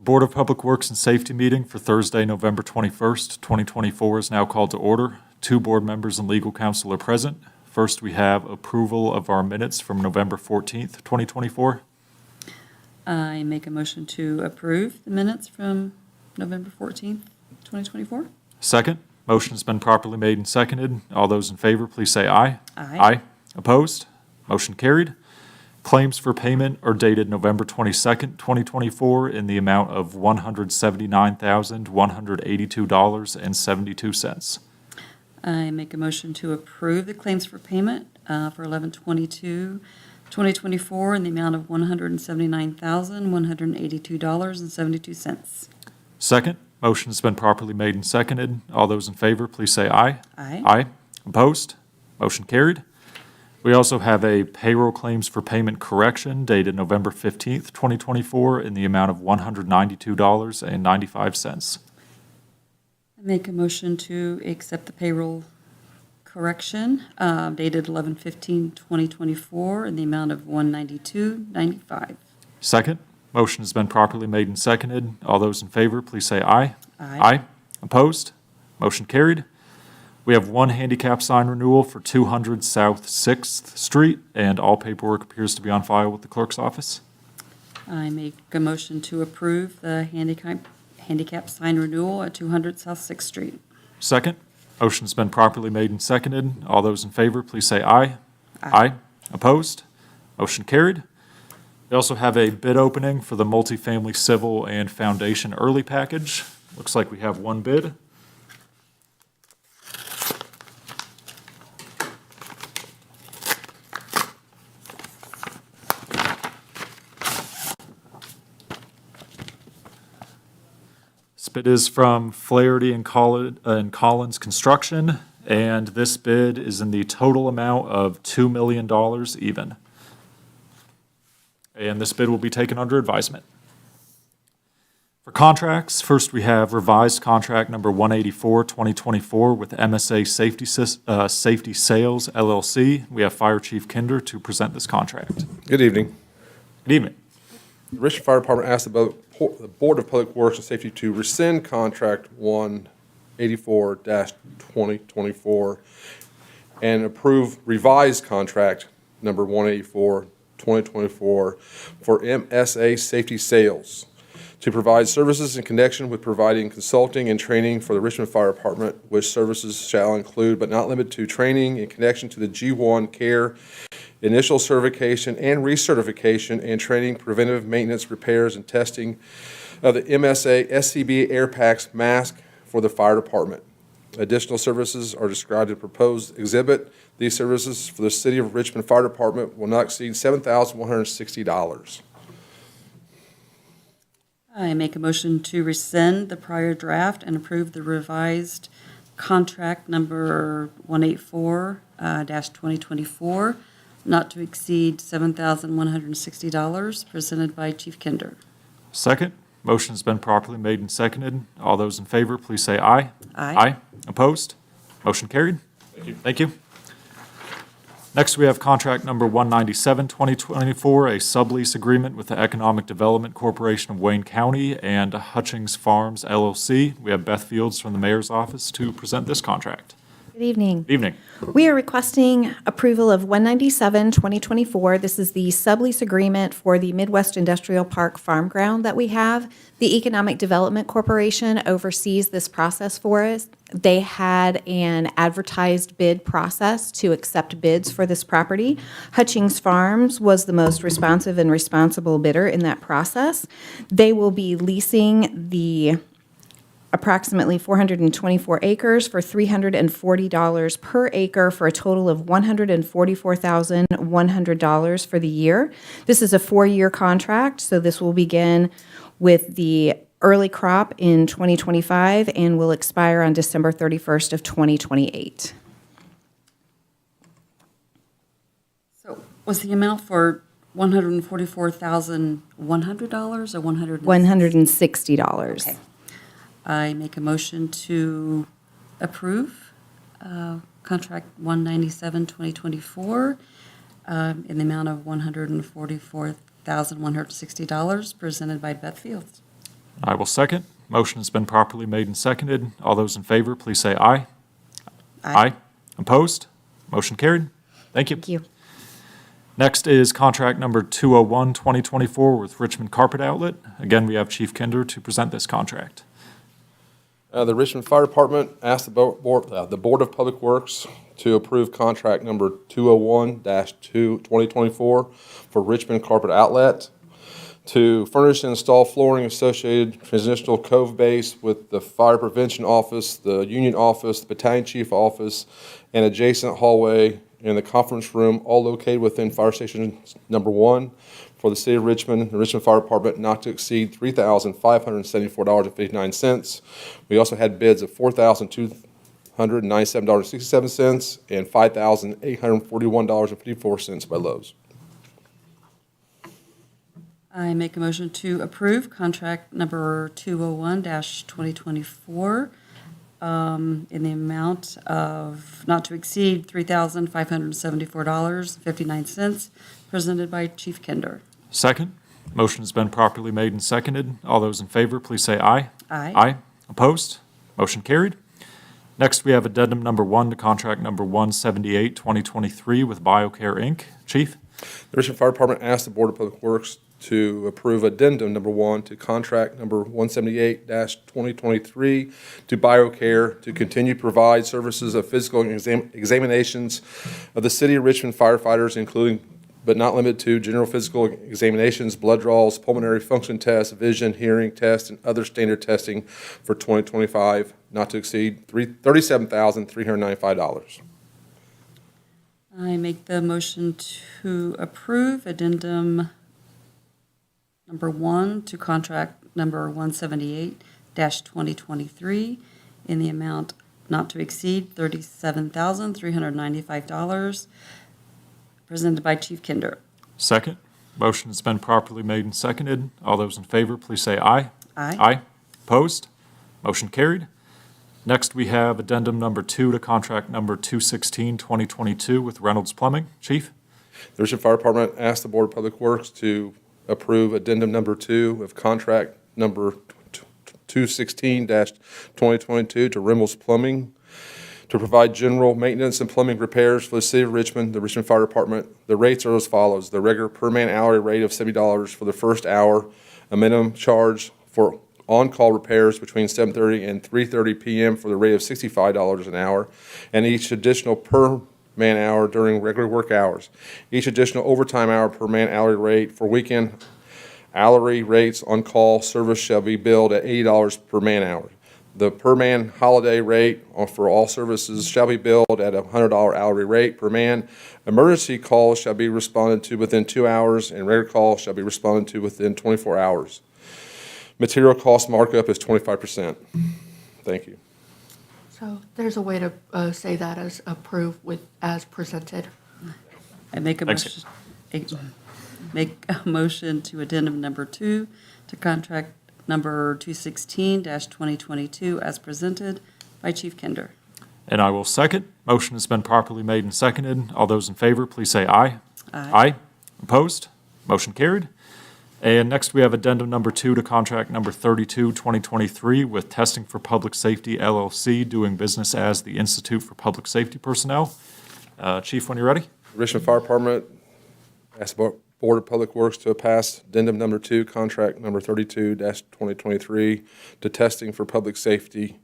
Board of Public Works and Safety meeting for Thursday, November 21st, 2024 is now called to order. 2 board members and legal counsel are present. First, we have approval of our minutes from November 14th, 2024. I make a motion to approve the minutes from November 14th, 2024. Second, motion has been properly made and seconded. All those in favor, please say aye. Aye. Opposed? Motion carried. Claims for payment are dated November 22nd, 2024 in the amount of $179,182.72. I make a motion to approve the claims for payment for 11/22/2024 in the amount of $179,182.72. Second, motion has been properly made and seconded. All those in favor, please say aye. Aye. Opposed? Motion carried. We also have a payroll claims for payment correction dated November 15th, 2024 in the amount of $192.95. I make a motion to accept the payroll correction dated 11/15/2024 in the amount of $192.95. Second, motion has been properly made and seconded. All those in favor, please say aye. Aye. Opposed? Motion carried. We have 1 handicap sign renewal for 200 South 6th Street, and all paperwork appears to be on file with the clerk's office. I make a motion to approve the handicap sign renewal at 200 South 6th Street. Second, motion's been properly made and seconded. All those in favor, please say aye. Opposed? Motion carried. We also have a bid opening for the multifamily civil and foundation early package. Looks like we have 1 bid. This bid is from Flaherty and Collins Construction, and this bid is in the total amount of $2 million even. And this bid will be taken under advisement. For contracts, first we have revised contract number 184, 2024 with MSA Safety Sales, LLC. We have Fire Chief Kinder to present this contract. Good evening. Good evening. The Richmond Fire Department asked the Board of Public Works and Safety to rescind contract 184-2024 and approve revised contract number 184-2024 for MSA Safety Sales to provide services in connection with providing consulting and training for the Richmond Fire Department, which services shall include but not limited to training in connection to the G1 care, initial certification and recertification, and training, preventive maintenance, repairs, and testing of the MSA SCBA Air Packs mask for the fire department. Additional services are described in the proposed exhibit. These services for the City of Richmond Fire Department will not exceed $7,160. I make a motion to rescind the prior draft and approve the revised contract number 184-2024, not to exceed $7,160, presented by Chief Kinder. Second, motion's been properly made and seconded. All those in favor, please say aye. Aye. Opposed? Motion carried. Thank you. Next, we have contract number 197, 2024, a sublease agreement with the Economic Development Corporation of Wayne County and Hutchings Farms, LLC. We have Beth Fields from the Mayor's Office to present this contract. Good evening. Good evening. We are requesting approval of 197, 2024. This is the sublease agreement for the Midwest Industrial Park farm ground that we have. The Economic Development Corporation oversees this process for us. They had an advertised bid process to accept bids for this property. Hutchings Farms was the most responsive and responsible bidder in that process. They will be leasing the approximately 424 acres for $340 per acre for a total of $144,100 for the year. This is a 4-year contract, so this will begin with the early crop in 2025 and will expire on December 31st of 2028. So was the amount for $144,100 or $160. Okay. I make a motion to approve contract 197, 2024 in the amount of $144,160 presented by Beth Fields. I will second. Motion has been properly made and seconded. All those in favor, please say aye. Opposed? Motion carried. Thank you. Thank you. Next is contract number 201, 2024 with Richmond Carpet Outlet. Again, we have Chief Kinder to present this contract. The Richmond Fire Department asked the Board of Public Works to approve contract number 201-2024 for Richmond Carpet Outlet to furnish and install flooring associated transitional cove base with the Fire Prevention Office, the Union Office, the Battalion Chief Office, and adjacent hallway in the conference room, all located within Fire Station number 1 for the City of Richmond, the Richmond Fire Department, not to exceed $3,574.59. We also had bids of $4,297.67 and $5,841.54 by Lowe's. I make a motion to approve contract number 201-2024 in the amount of not to exceed $3,574.59, presented by Chief Kinder. Second. Motion has been properly made and seconded. All those in favor, please say aye. Aye. Opposed? Motion carried. Next, we have addendum number 1 to contract number 178, 2023 with BioCare, Inc. Chief? The Richmond Fire Department asked the Board of Public Works to approve addendum number 1 to contract number 178-2023 to BioCare to continue to provide services of physical examinations of the City of Richmond firefighters, including but not limited to general physical examinations, blood draws, pulmonary function tests, vision, hearing tests, and other standard testing for 2025, not to exceed $37,395. I make the motion to approve addendum number 1 to contract number 178-2023 in the amount not to exceed $37,395, presented by Chief Kinder. Second. Motion has been properly made and seconded. All those in favor, please say aye. Aye. Opposed? Motion carried. Next, we have addendum number 2 to contract number 216, 2022 with Reynolds Plumbing. Chief? The Richmond Fire Department asked the Board of Public Works to approve addendum number 2 of contract number 216-2022 to Reynolds Plumbing to provide general maintenance and plumbing repairs for the City of Richmond, the Richmond Fire Department. The rates are as follows. The regular per-man hourly rate of $70 for the first hour, a minimum charge for on-call repairs between 7:30 and 3:30 p.m. for the rate of $65 an hour, and each additional per-man hour during regular work hours. Each additional overtime hour per man hourly rate for weekend hourly rates on call service shall be billed at $80 per man hour. The per-man holiday rate for all services shall be billed at a $100 hourly rate per man. Emergency calls shall be responded to within 2 hours, and regular calls shall be responded to within 24 hours. Material cost markup is 25%. Thank you. So there's a way to say that as approved as presented. I make a Thanks. motion to addendum number 2 to contract number 216-2022 as presented by Chief Kinder. And I will second. Motion has been properly made and seconded. All those in favor, please say aye. Aye. Opposed? Motion carried. And next, we have addendum number 2 to contract number 32, 2023 with Testing for Public Safety LLC, doing business as the Institute for Public Safety Personnel. Chief, when you're ready. Richmond Fire Department asked the Board of Public Works to pass addendum number 2, contract number 32-2023 to Testing for Public Safety.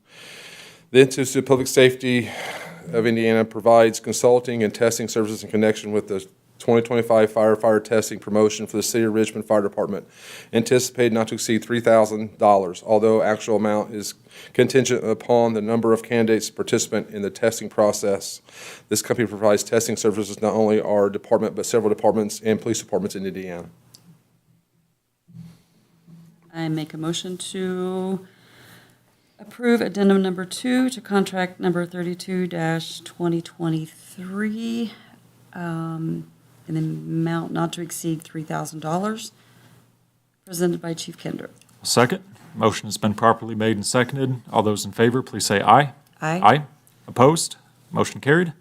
The Institute of Public Safety of Indiana provides consulting and testing services in connection with the 2025 firefighter testing promotion for the City of Richmond Fire Department, anticipated not to exceed $3,000, although actual amount is contingent upon the number of candidates participant in the testing process. This company provides testing services not only our department, but several departments and police departments in Indiana. I make a motion to approve addendum number 2 to contract number 32-2023 in the amount not to exceed $3,000, presented by Chief Kinder. Second. Motion has been properly made and seconded. All those in favor, please say aye. Aye. Opposed? Motion carried.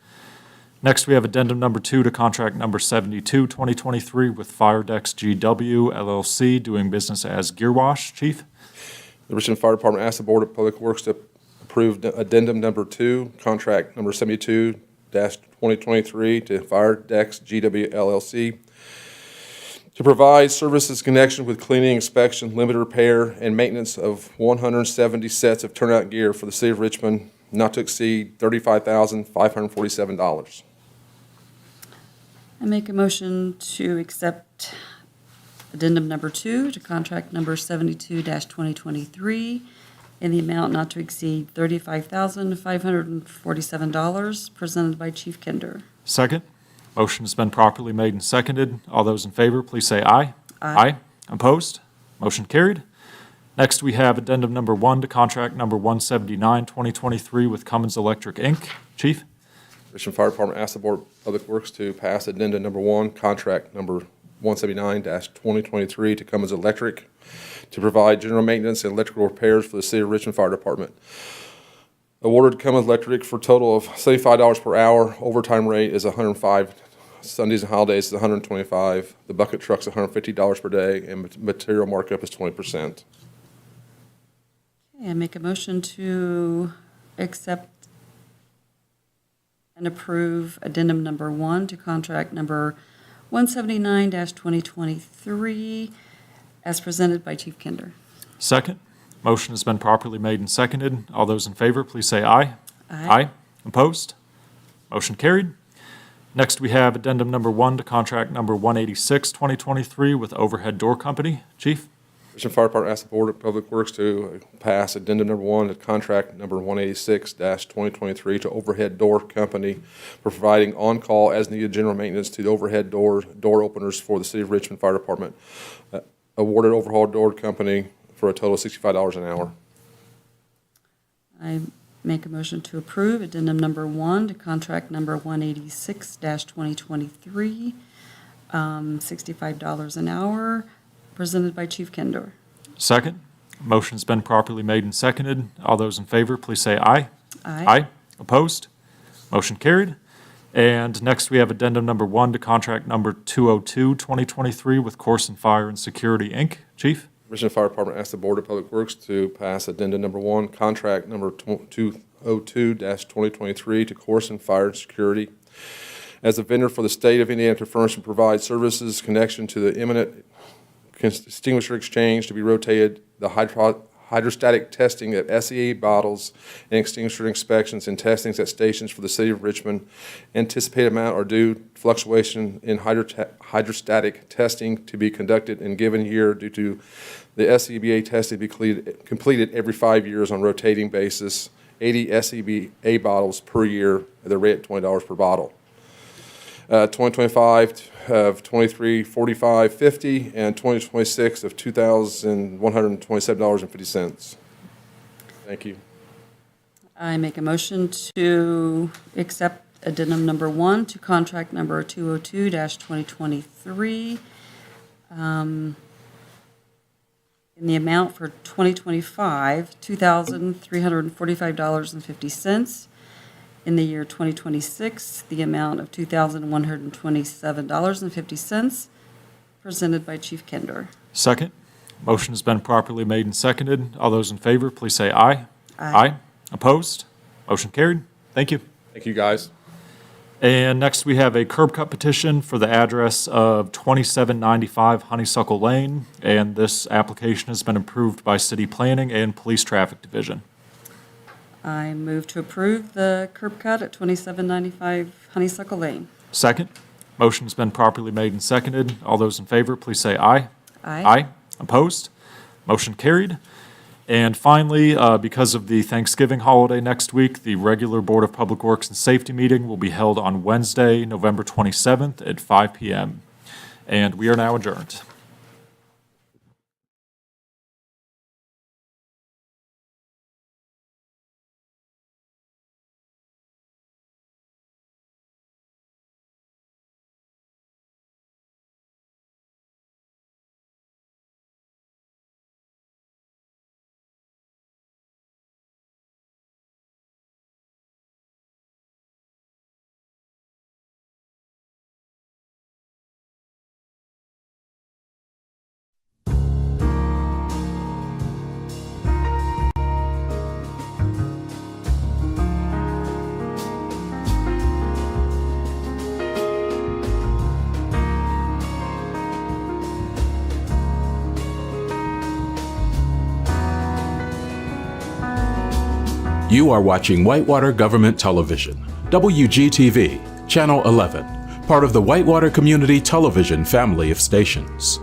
Next, we have addendum number 2 to contract number 72, 2023 with Firedex GW LLC, doing business as Gear Wash. Chief? The Richmond Fire Department asks the Board of Public Works to approve addendum number 2, contract number 72-2023 to Fire Decks GW LLC to provide services in connection with cleaning, inspection, limited repair, and maintenance of 170 sets of turnout gear for the City of Richmond, not to exceed $35,547. I make a motion to accept addendum number 2 to contract number 72-2023 in the amount not to exceed $35,547, presented by Chief Kinder. Second. Motion has been properly made and seconded. All those in favor, please say aye. Aye. Opposed? Motion carried. Next, we have addendum number 1 to contract number 179, 2023 with Cummins Electric, Inc. Chief? Richmond Fire Department asks the Board of Public Works to pass addendum number 1, contract number 179-2023 to Cummins Electric to provide general maintenance and electrical repairs for the City of Richmond Fire Department. Awarded Cummins Electric for a total of $75 per hour. Overtime rate is $105. Sundays and holidays is $125. The bucket truck's $150 per day, and material markup is 20%. Okay, I make a motion to accept and approve addendum number 1 to contract number 179-2023 as presented by Chief Kinder. Second. Motion has been properly made and seconded. All those in favor, please say aye. Aye. Opposed? Motion carried. Next, we have addendum number 1 to contract number 186, 2023 with Overhead Door Company. Chief? Richmond Fire Department asks the Board of Public Works to pass addendum number 1 to contract number 186-2023 to Overhead Door Company for providing on-call as-needed general maintenance to the overhead door openers for the City of Richmond Fire Department. Awarded Overhaul Door Company for a total of $65 an hour. I make a motion to approve addendum number 1 to contract number 186-2023, $65 an hour, presented by Chief Kinder. Second. Motion's been properly made and seconded. All those in favor, please say aye. Aye. Opposed? Motion carried. And next, we have addendum number 1 to contract number 202, 2023 with Corson Fire and Security, Inc. Chief? Richmond Fire Department asks the Board of Public Works to pass addendum number 1, contract number 202-2023 to Corson Fire and Security as a vendor for the state of Indiana to furnish and provide services connection to the imminent extinguisher exchange to be rotated, the hydrostatic testing of SEA bottles and extinguisher inspections and testings at stations for the City of Richmond. Anticipated amount or due fluctuation in hydrostatic testing to be conducted in given year due to the SCBA testing be completed every 5 years on rotating basis, 80 SCBA bottles per year at the rate of $20 per bottle. 2025 of $23.45.50 and 2026 of $2,127.50. Thank you. I make a motion to accept addendum number 1 to contract number 202-2023 in the amount for 2025, $2,345.50. In the year 2026, the amount of $2,127.50, presented by Chief Kinder. Second. Motion has been properly made and seconded. All those in favor, please say aye. Aye. Opposed? Motion carried. Thank you. Thank you, guys. And next, we have a curb cut petition for the address of 2795 Honeysuckle Lane, and this application has been approved by City Planning and Police Traffic Division. I move to approve the curb cut at 2795 Honeysuckle Lane. Second. Motion's been properly made and seconded. All those in favor, please say aye. Aye. Opposed? Motion carried. And finally, because of the Thanksgiving holiday next week, the regular Board of Public Works and Safety meeting will be held on Wednesday, November 27th at 5 p.m. And we are now adjourned. You are watching Whitewater Government Television, WGTV, Channel 11, part of the Whitewater Community Television family of stations.